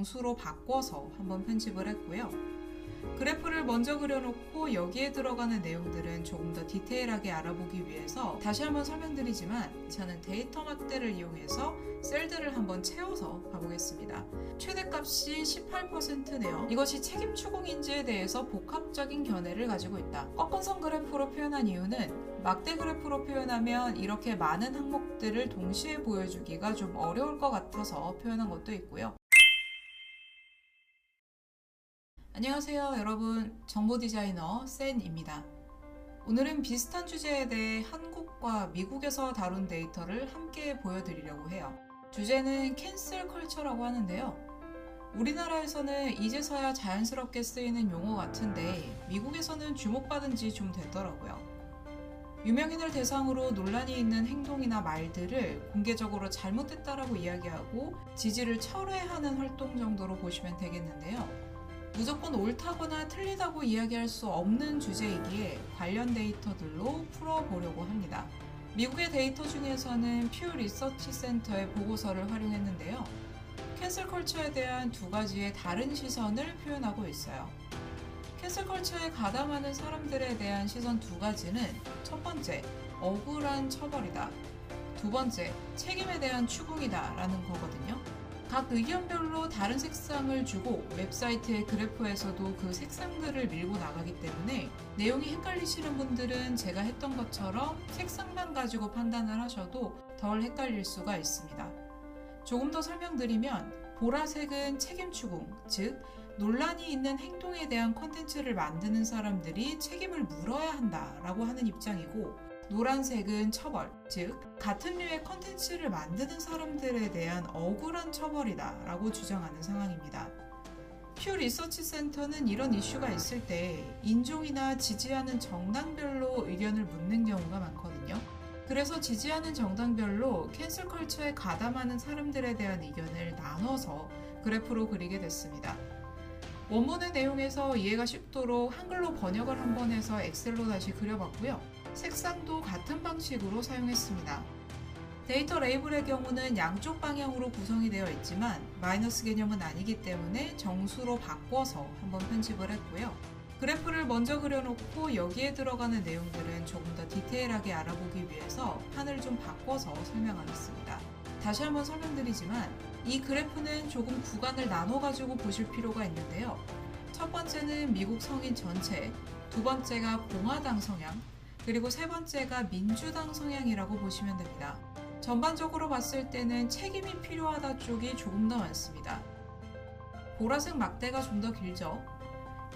정수로 바꿔서 한번 편집을 했고요. 그래프를 먼저 그려놓고 여기에 들어가는 내용들은 조금 더 디테일하게 알아보기 위해서 다시 한번 설명드리지만 저는 데이터 막대를 이용해서 셀들을 한번 채워서 가보겠습니다. 최대값이 18%네요. 이것이 책임 추궁인지에 대해서 복합적인 견해를 가지고 있다. 꺾은선 그래프로 표현한 이유는 막대 그래프로 표현하면 이렇게 많은 항목들을 동시에 보여주기가 좀 어려울 것 같아서 표현한 것도 있고요. 안녕하세요 여러분, 정보 디자이너 센입니다. 오늘은 비슷한 주제에 대해 한국과 미국에서 다룬 데이터를 함께 보여드리려고 해요. 주제는 캔슬 컬처라고 하는데요. 우리나라에서는 이제서야 자연스럽게 쓰이는 용어 같은데 미국에서는 주목받은 지 좀 됐더라고요. 유명인을 대상으로 논란이 있는 행동이나 말들을 공개적으로 잘못됐다라고 이야기하고 지지를 철회하는 활동 정도로 보시면 되겠는데요. 무조건 옳다거나 틀리다고 이야기할 수 없는 주제이기에 관련 데이터들로 풀어보려고 합니다. 미국의 데이터 중에서는 퓨 리서치 센터의 보고서를 활용했는데요. 캔슬 컬처에 대한 두 가지의 다른 시선을 표현하고 있어요. 캔슬 컬처에 가담하는 사람들에 대한 시선 두 가지는 첫 번째, 억울한 처벌이다. 두 번째, 책임에 대한 추궁이다 라는 거거든요. 각 의견별로 다른 색상을 주고 웹사이트의 그래프에서도 그 색상들을 밀고 나가기 때문에 내용이 헷갈리시는 분들은 제가 했던 것처럼 색상만 가지고 판단을 하셔도 덜 헷갈릴 수가 있습니다. 조금 더 설명드리면 보라색은 책임 추궁, 즉 논란이 있는 행동에 대한 콘텐츠를 만드는 사람들이 책임을 물어야 한다라고 하는 입장이고, 노란색은 처벌, 즉 같은 류의 컨텐츠를 만드는 사람들에 대한 억울한 처벌이다 라고 주장하는 상황입니다. 퓨 리서치 센터는 이런 이슈가 있을 때 인종이나 지지하는 정당별로 의견을 묻는 경우가 많거든요. 그래서 지지하는 정당별로 캔슬 컬처에 가담하는 사람들에 대한 의견을 나눠서 그래프로 그리게 됐습니다. 원문의 내용에서 이해가 쉽도록 한글로 번역을 한번 해서 엑셀로 다시 그려봤고요. 색상도 같은 방식으로 사용했습니다. 데이터 레이블의 경우는 양쪽 방향으로 구성이 되어 있지만 마이너스 개념은 아니기 때문에 정수로 바꿔서 한번 편집을 했고요. 그래프를 먼저 그려놓고 여기에 들어가는 내용들은 조금 더 디테일하게 알아보기 위해서 판을 좀 바꿔서 설명하겠습니다. 다시 한번 설명드리지만 이 그래프는 조금 구간을 나눠가지고 보실 필요가 있는데요. 첫 번째는 미국 성인 전체, 두 번째가 공화당 성향, 그리고 세 번째가 민주당 성향이라고 보시면 됩니다. 전반적으로 봤을 때는 책임이 필요하다 쪽이 조금 더 많습니다. 보라색 막대가 좀 더 길죠.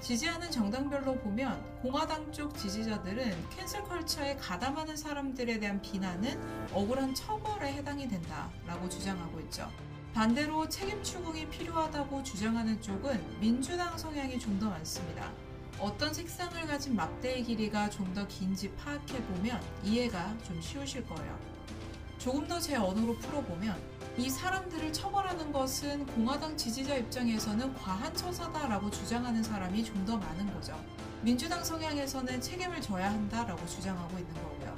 지지하는 정당별로 보면 공화당 쪽 지지자들은 캔슬 컬처에 가담하는 사람들에 대한 비난은 억울한 처벌에 해당이 된다라고 주장하고 있죠. 반대로 책임 추궁이 필요하다고 주장하는 쪽은 민주당 성향이 좀 더 많습니다. 어떤 색상을 가진 막대의 길이가 좀 더 긴지 파악해보면 이해가 좀 쉬우실 거예요. 조금 더 제 언어로 풀어보면 이 사람들을 처벌하는 것은 공화당 지지자 입장에서는 과한 처사다라고 주장하는 사람이 좀 더 많은 거죠. 민주당 성향에서는 책임을 져야 한다라고 주장하고 있는 거고요.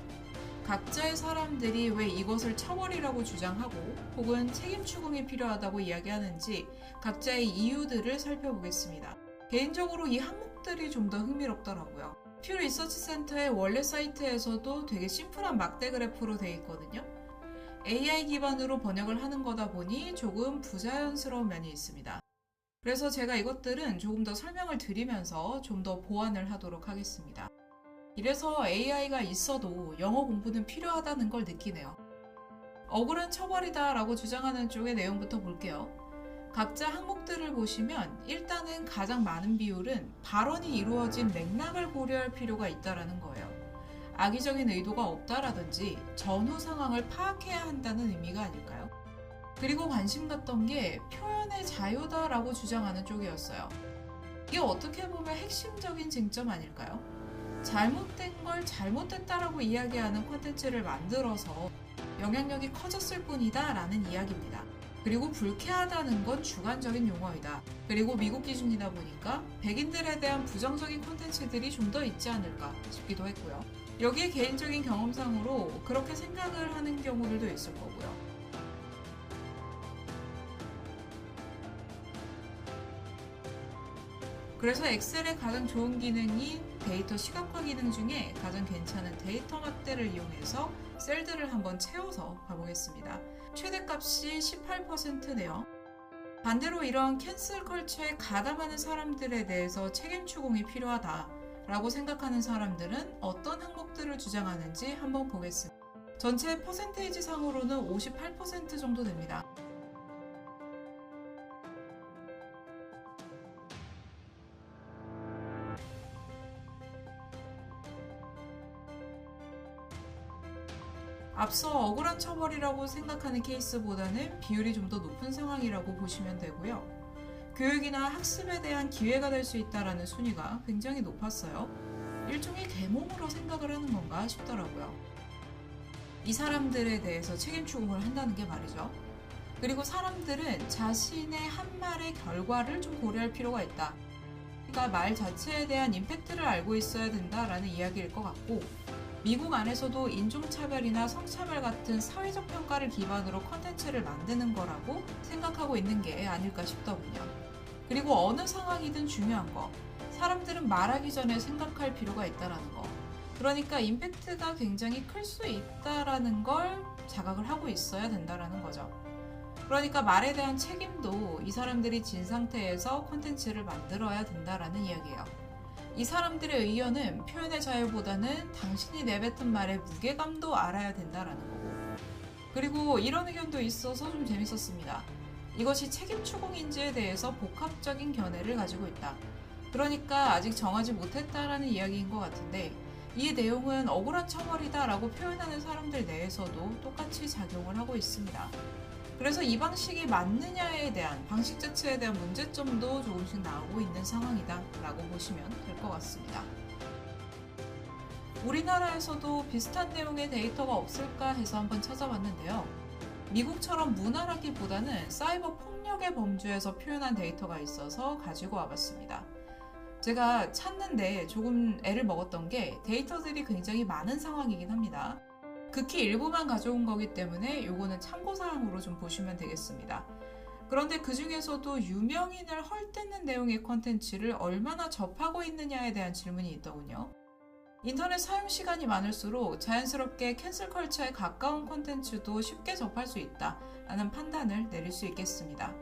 각자의 사람들이 왜 이것을 처벌이라고 주장하고 혹은 책임 추궁이 필요하다고 이야기하는지 각자의 이유들을 살펴보겠습니다. 개인적으로 이 항목들이 좀 더 흥미롭더라고요. 퓨 리서치 센터의 원래 사이트에서도 되게 심플한 막대 그래프로 되어 있거든요. AI 기반으로 번역을 하는 거다 보니 조금 부자연스러운 면이 있습니다. 그래서 제가 이것들은 조금 더 설명을 드리면서 좀 더 보완을 하도록 하겠습니다. 이래서 AI가 있어도 영어 공부는 필요하다는 걸 느끼네요. 억울한 처벌이다 라고 주장하는 쪽의 내용부터 볼게요. 각자 항목들을 보시면 일단은 가장 많은 비율은 발언이 이루어진 맥락을 고려할 필요가 있다는 거예요. 악의적인 의도가 없다라든지 전후 상황을 파악해야 한다는 의미가 아닐까요? 그리고 관심 갔던 게 표현의 자유다라고 주장하는 쪽이었어요. 이게 어떻게 보면 핵심적인 쟁점 아닐까요? 잘못된 걸 잘못됐다라고 이야기하는 콘텐츠를 만들어서 영향력이 커졌을 뿐이다 라는 이야기입니다. 그리고 불쾌하다는 건 주관적인 용어이다. 그리고 미국 기준이다 보니까 백인들에 대한 부정적인 콘텐츠들이 좀 더 있지 않을까 싶기도 했고요. 여기에 개인적인 경험상으로 그렇게 생각을 하는 경우들도 있을 거고요. 그래서 엑셀의 가장 좋은 기능인 데이터 시각화 기능 중에 가장 괜찮은 데이터 막대를 이용해서 셀들을 한번 채워서 가보겠습니다. 최대값이 18%네요. 반대로 이런 캔슬 컬처에 가담하는 사람들에 대해서 책임 추궁이 필요하다 라고 생각하는 사람들은 어떤 항목들을 주장하는지 한번 보겠습니다. 전체 퍼센테이지 상으로는 58% 정도 됩니다. 앞서 억울한 처벌이라고 생각하는 케이스보다는 비율이 좀 더 높은 상황이라고 보시면 되고요. 교육이나 학습에 대한 기회가 될 수 있다는 순위가 굉장히 높았어요. 일종의 계몽으로 생각을 하는 건가 싶더라고요. 이 사람들에 대해서 책임 추궁을 한다는 게 말이죠. 그리고 사람들은 자신의 한 말의 결과를 좀 고려할 필요가 있다. 그러니까 말 자체에 대한 임팩트를 알고 있어야 된다라는 이야기일 것 같고, 미국 안에서도 인종차별이나 성차별 같은 사회적 평가를 기반으로 컨텐츠를 만드는 거라고 생각하고 있는 게 아닐까 싶더군요. 그리고 어느 상황이든 중요한 거, 사람들은 말하기 전에 생각할 필요가 있다라는 거. 그러니까 임팩트가 굉장히 클 수 있다라는 걸 자각을 하고 있어야 된다라는 거죠. 그러니까 말에 대한 책임도 이 사람들이 진 상태에서 콘텐츠를 만들어야 된다라는 이야기예요. 이 사람들의 의견은 표현의 자유보다는 당신이 내뱉은 말의 무게감도 알아야 된다라는 거고. 그리고 이런 의견도 있어서 좀 재밌었습니다. 이것이 책임 추궁인지에 대해서 복합적인 견해를 가지고 있다. 그러니까 아직 정하지 못했다라는 이야기인 것 같은데, 이 내용은 억울한 처벌이다 라고 표현하는 사람들 내에서도 똑같이 작용을 하고 있습니다. 그래서 이 방식이 맞느냐에 대한, 방식 자체에 대한 문제점도 조금씩 나오고 있는 상황이다 라고 보시면 될 것 같습니다. 우리나라에서도 비슷한 내용의 데이터가 없을까 해서 한번 찾아봤는데요. 미국처럼 문화라기보다는 사이버 폭력의 범주에서 표현한 데이터가 있어서 가지고 와봤습니다. 제가 찾는데 조금 애를 먹었던 게 데이터들이 굉장히 많은 상황이긴 합니다. 극히 일부만 가져온 거기 때문에 요거는 참고사항으로 좀 보시면 되겠습니다. 그런데 그 중에서도 유명인을 헐뜯는 내용의 컨텐츠를 얼마나 접하고 있느냐에 대한 질문이 있더군요. 인터넷 사용 시간이 많을수록 자연스럽게 캔슬 컬처에 가까운 컨텐츠도 쉽게 접할 수 있다라는 판단을 내릴 수 있겠습니다.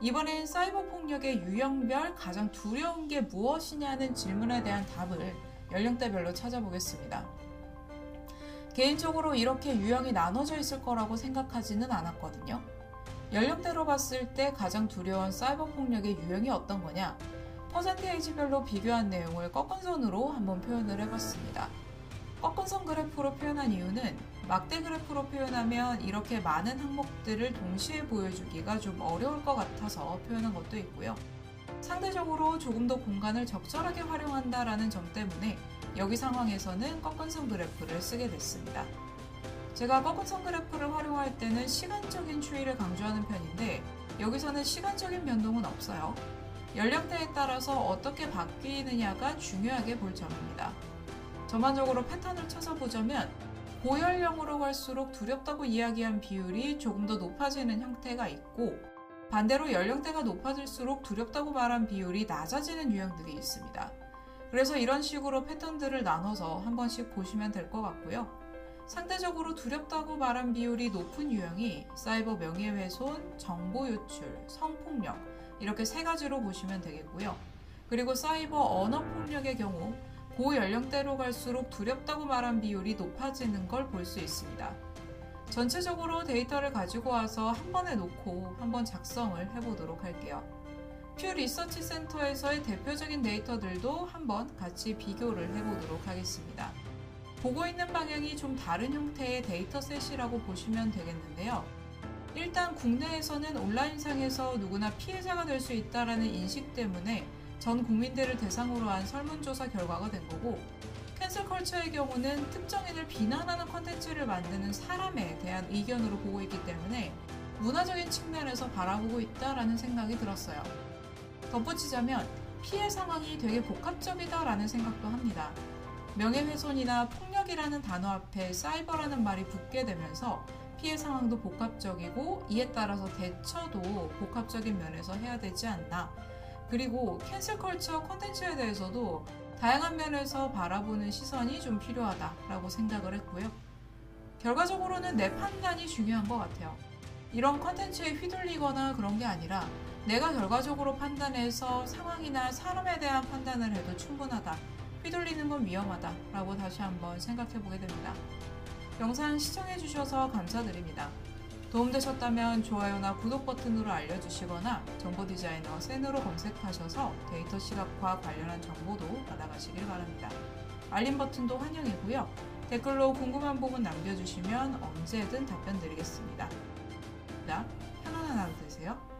이번엔 사이버 폭력의 유형별 가장 두려운 게 무엇이냐는 질문에 대한 답을 연령대별로 찾아보겠습니다. 개인적으로 이렇게 유형이 나눠져 있을 거라고 생각하지는 않았거든요. 연령대로 봤을 때 가장 두려운 사이버 폭력의 유형이 어떤 거냐? 퍼센테이지별로 비교한 내용을 꺾은선으로 한번 표현을 해봤습니다. 꺾은선 그래프로 표현한 이유는 막대 그래프로 표현하면 이렇게 많은 항목들을 동시에 보여주기가 좀 어려울 것 같아서 표현한 것도 있고요. 상대적으로 조금 더 공간을 적절하게 활용한다라는 점 때문에 여기 상황에서는 꺾은선 그래프를 쓰게 됐습니다. 제가 꺾은선 그래프를 활용할 때는 시간적인 추이를 강조하는 편인데 여기서는 시간적인 변동은 없어요. 연령대에 따라서 어떻게 바뀌느냐가 중요하게 볼 점입니다. 전반적으로 패턴을 찾아보자면 고연령으로 갈수록 두렵다고 이야기한 비율이 조금 더 높아지는 형태가 있고, 반대로 연령대가 높아질수록 두렵다고 말한 비율이 낮아지는 유형들이 있습니다. 그래서 이런 식으로 패턴들을 나눠서 한 번씩 보시면 될 것 같고요. 상대적으로 두렵다고 말한 비율이 높은 유형이 사이버 명예훼손, 정보 유출, 성폭력 이렇게 세 가지로 보시면 되겠고요. 그리고 사이버 언어폭력의 경우 고연령대로 갈수록 두렵다고 말한 비율이 높아지는 걸 볼 수 있습니다. 전체적으로 데이터를 가지고 와서 한 번에 놓고 한번 작성을 해보도록 할게요. 퓨 리서치 센터에서의 대표적인 데이터들도 한번 같이 비교를 해보도록 하겠습니다. 보고 있는 방향이 좀 다른 형태의 데이터셋이라고 보시면 되겠는데요. 일단 국내에서는 온라인상에서 누구나 피해자가 될 수 있다는 인식 때문에 전 국민들을 대상으로 한 설문조사 결과가 된 거고, 캔슬 컬처의 경우는 특정인을 비난하는 콘텐츠를 만드는 사람에 대한 의견으로 보고 있기 때문에 문화적인 측면에서 바라보고 있다라는 생각이 들었어요. 덧붙이자면 피해 상황이 되게 복합적이다라는 생각도 합니다. 명예훼손이나 폭력이라는 단어 앞에 사이버라는 말이 붙게 되면서 피해 상황도 복합적이고 이에 따라서 대처도 복합적인 면에서 해야 되지 않나. 그리고 캔슬 컬처 콘텐츠에 대해서도 다양한 면에서 바라보는 시선이 좀 필요하다라고 생각을 했고요. 결과적으로는 내 판단이 중요한 것 같아요. 이런 콘텐츠에 휘둘리거나 그런 게 아니라 내가 결과적으로 판단해서 상황이나 사람에 대한 판단을 해도 충분하다. 휘둘리는 건 위험하다 라고 다시 한번 생각해 보게 됩니다. 영상 시청해 주셔서 감사드립니다. 도움되셨다면 좋아요나 구독 버튼으로 알려주시거나 정보디자이너 센으로 검색하셔서 데이터 시각화 관련한 정보도 받아가시길 바랍니다. 알림 버튼도 환영이고요. 댓글로 궁금한 부분 남겨주시면 언제든 답변 드리겠습니다. 편안한 하루 되세요.